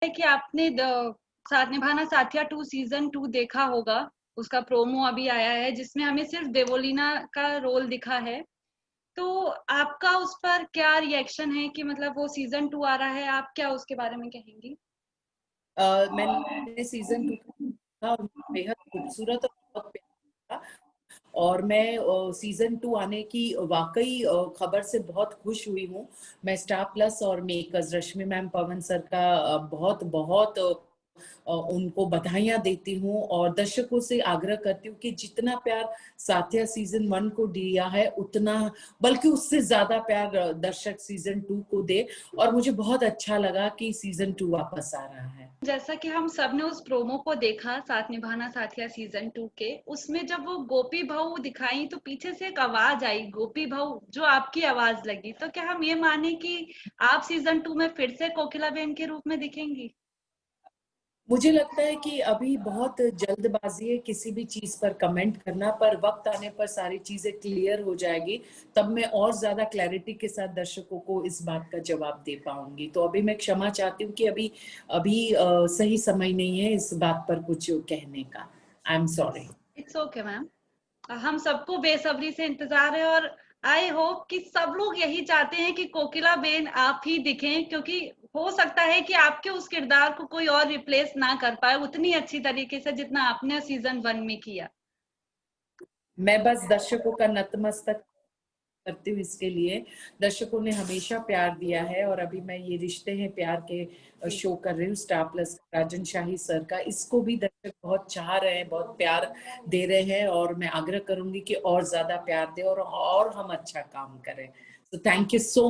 है कि आपने साथ निभाना साथिया 2 सीजन 2 देखा होगा। उसका प्रोमो अभी आया है जिसमें हमें सिर्फ देवोलीना का रोल दिखा है। तो आपका उस पर क्या रिएक्शन है कि मतलब वो सीजन 2 आ रहा है, आप क्या उसके बारे में कहेंगी? मैंने सीजन 2 था और बेहद खूबसूरत और बहुत प्यारा था। और मैं सीजन 2 आने की वाकई खबर से बहुत खुश हुई हूँ। मैं स्टार प्लस और मेकर्स रश्मि मैम, पवन सर का बहुत बहुत उनको बधाइयां देती हूँ और दर्शकों से आग्रह करती हूँ कि जितना प्यार साथिया सीजन 1 को दिया है उतना, बल्कि उससे ज्यादा प्यार दर्शक सीजन 2 को दे। और मुझे बहुत अच्छा लगा कि सीजन 2 वापस आ रहा है। जैसा कि हम सब ने उस प्रोमो को देखा साथ निभाना साथिया सीजन 2 के, उसमें जब वो गोपी बहू दिखाई तो पीछे से एक आवाज आई गोपी बहू, जो आपकी आवाज लगी। तो क्या हम ये माने कि आप सीजन 2 में फिर से कोकिला बेन के रूप में दिखेंगी? मुझे लगता है कि अभी बहुत जल्दबाजी है किसी भी चीज पर कमेंट करना, पर वक्त आने पर सारी चीजें क्लियर हो जाएगी। तब मैं और ज्यादा क्लैरिटी के साथ दर्शकों को इस बात का जवाब दे पाऊंगी। तो अभी मैं क्षमा चाहती हूँ कि अभी अभी सही समय नहीं है इस बात पर कुछ कहने का। I am sorry. It's okay ma'am. हम सबको बेसब्री से इंतजार है और आई होप कि सब लोग यही चाहते हैं कि कोकिला बेन आप ही दिखें, क्योंकि हो सकता है कि आपके उस किरदार को कोई और रिप्लेस ना कर पाए उतनी अच्छी तरीके से जितना आपने सीजन 1 में किया। मैं बस दर्शकों का नतमस्तक करती हूँ इसके लिए। दर्शकों ने हमेशा प्यार दिया है और अभी मैं ये रिश्ते हैं प्यार के शो कर रही हूँ स्टार प्लस राजन शाही सर का। इसको भी दर्शक बहुत चाह रहे हैं, बहुत प्यार दे रहे हैं और मैं आग्रह करूंगी कि और ज्यादा प्यार दे और हम अच्छा काम करें। तो thank you so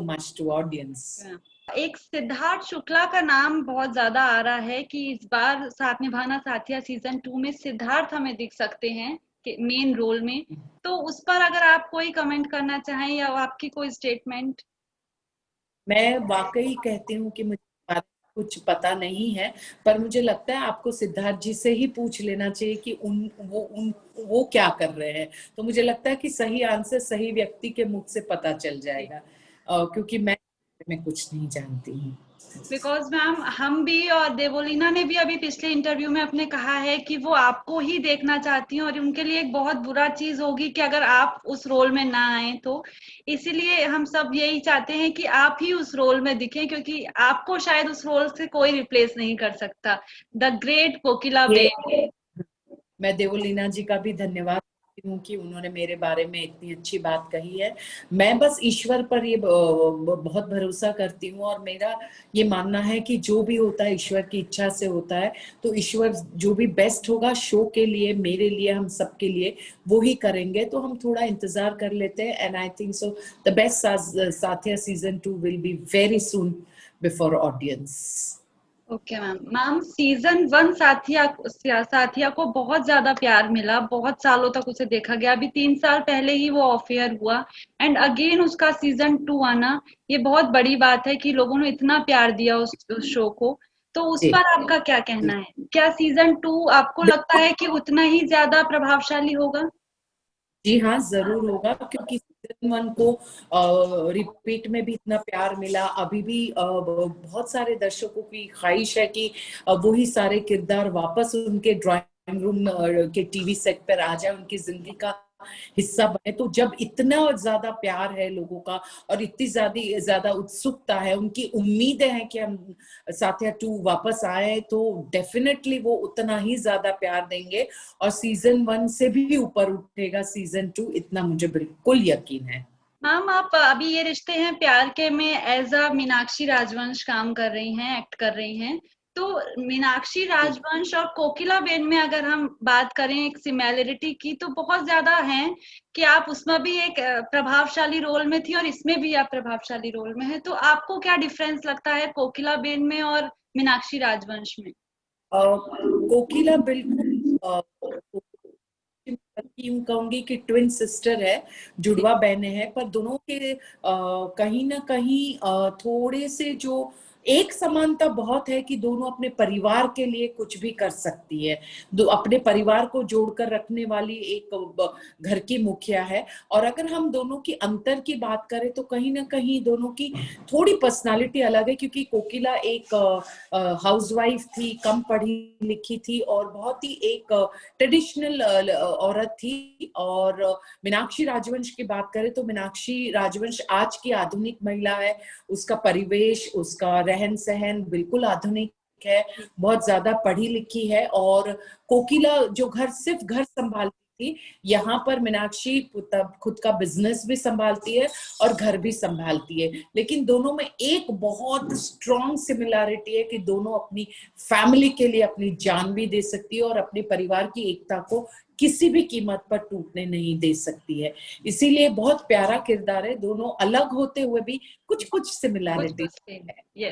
much to audience. एक सिद्धार्थ शुक्ला का नाम बहुत ज्यादा आ रहा है कि इस बार साथ निभाना साथिया सीजन 2 में सिद्धार्थ हमें दिख सकते हैं मेन रोल में। तो उस पर अगर आप कोई कमेंट करना चाहें या आपकी कोई स्टेटमेंट। मैं वाकई कहती हूँ कि मुझे बात कुछ पता नहीं है, पर मुझे लगता है आपको सिद्धार्थ जी से ही पूछ लेना चाहिए कि वो क्या कर रहे हैं। तो मुझे लगता है कि सही आंसर सही व्यक्ति के मुख से पता चल जाएगा, क्योंकि मैं कुछ नहीं जानती हूँ। बिकॉज मैम हम भी और देवोलीना ने भी अभी पिछले इंटरव्यू में अपने कहा है कि वो आपको ही देखना चाहती हैं और उनके लिए एक बहुत बुरा चीज होगी कि अगर आप उस रोल में ना आए। तो इसीलिए हम सब यही चाहते हैं कि आप ही उस रोल में दिखें, क्योंकि आपको शायद उस रोल से कोई रिप्लेस नहीं कर सकता। द ग्रेट कोकिला ये बेन। मैं देवलीना जी का भी धन्यवाद करती हूँ कि उन्होंने मेरे बारे में इतनी अच्छी बात कही है। मैं बस ईश्वर पर ये बहुत भरोसा करती हूँ और मेरा ये मानना है कि जो भी होता है ईश्वर की इच्छा से होता है। तो ईश्वर जो भी बेस्ट होगा शो के लिए, मेरे लिए, हम सबके लिए, वो ही करेंगे। तो हम थोड़ा इंतजार कर लेते हैं and I think so the best Saathiya season 2 will be very soon before audience. Okay ma'am. Ma'am season 1 साथिया को बहुत ज्यादा प्यार मिला, बहुत सालों तक उसे देखा गया। अभी 3 साल पहले ही वो ऑफ एयर हुआ एंड अगेन उसका सीजन 2 आना, ये बहुत बड़ी बात है कि लोगों ने इतना प्यार दिया उस शो को। तो उस जी पर आपका क्या कहना है? क्या सीजन 2 आपको लगता है कि उतना ही ज्यादा प्रभावशाली होगा? जी हाँ, जरूर होगा, क्योंकि सीजन 1 को रिपीट में भी इतना प्यार मिला। अभी भी बहुत सारे दर्शकों की ख्वाहिश है कि वही सारे किरदार वापस उनके ड्राइंग रूम के टीवी सेट पर आ जाए, उनकी जिंदगी का हिस्सा बने। तो जब इतना ज्यादा प्यार है लोगों का और इतनी ज्यादा उत्सुकता है, उनकी उम्मीदें हैं कि हम साथिया 2 वापस आए, तो डेफिनेटली वो उतना ही ज्यादा प्यार देंगे और सीजन 1 से भी ऊपर उठेगा सीजन 2, इतना मुझे बिल्कुल यकीन है। मैम आप अभी ये रिश्ते हैं प्यार के में एज अ मीनाक्षी राजवंश काम कर रही हैं, एक्ट कर रही हैं। तो मीनाक्षी जी। राजवंश और कोकिला बेन में अगर हम बात करें एक सिमिलरिटी की, तो बहुत ज्यादा है कि आप उसमें भी एक प्रभावशाली रोल में थी और इसमें भी आप प्रभावशाली रोल में है। तो आपको क्या डिफरेंस लगता है कोकिला बेन में और मीनाक्षी राजवंश में? कोकिला बिल्कुल यूं कहूंगी कि ट्विन सिस्टर है, जुड़वा बहनें हैं, पर दोनों के कहीं ना कहीं थोड़े से जो एक समानता बहुत है कि दोनों अपने परिवार के लिए कुछ भी कर सकती है, अपने परिवार को जोड़कर रखने वाली एक घर की मुखिया है। और अगर हम दोनों की अंतर की बात करें तो कहीं ना कहीं दोनों की थोड़ी पर्सनालिटी अलग है, क्योंकि कोकिला एक हाउसवाइफ थी, कम पढ़ी लिखी थी और बहुत ही एक ट्रेडिशनल औरत थी। और मीनाक्षी राजवंश की बात करें तो मीनाक्षी राजवंश आज की आधुनिक महिला है, उसका परिवेश, उसका रहन सहन बिल्कुल आधुनिक है, बहुत ज्यादा पढ़ी लिखी है। और कोकिला जो सिर्फ घर संभालती थी, यहाँ पर मीनाक्षी खुद का बिजनेस भी संभालती है और घर भी संभालती है। लेकिन दोनों में एक बहुत स्ट्रॉन्ग सिमिलैरिटी है कि दोनों अपनी फैमिली के लिए अपनी जान भी दे सकती है और अपने परिवार की एकता को किसी भी कीमत पर टूटने नहीं दे सकती है। इसीलिए बहुत प्यारा किरदार है, दोनों अलग होते हुए भी कुछ कुछ कुछ सिमिलैरिटी कुछ सेम, यस।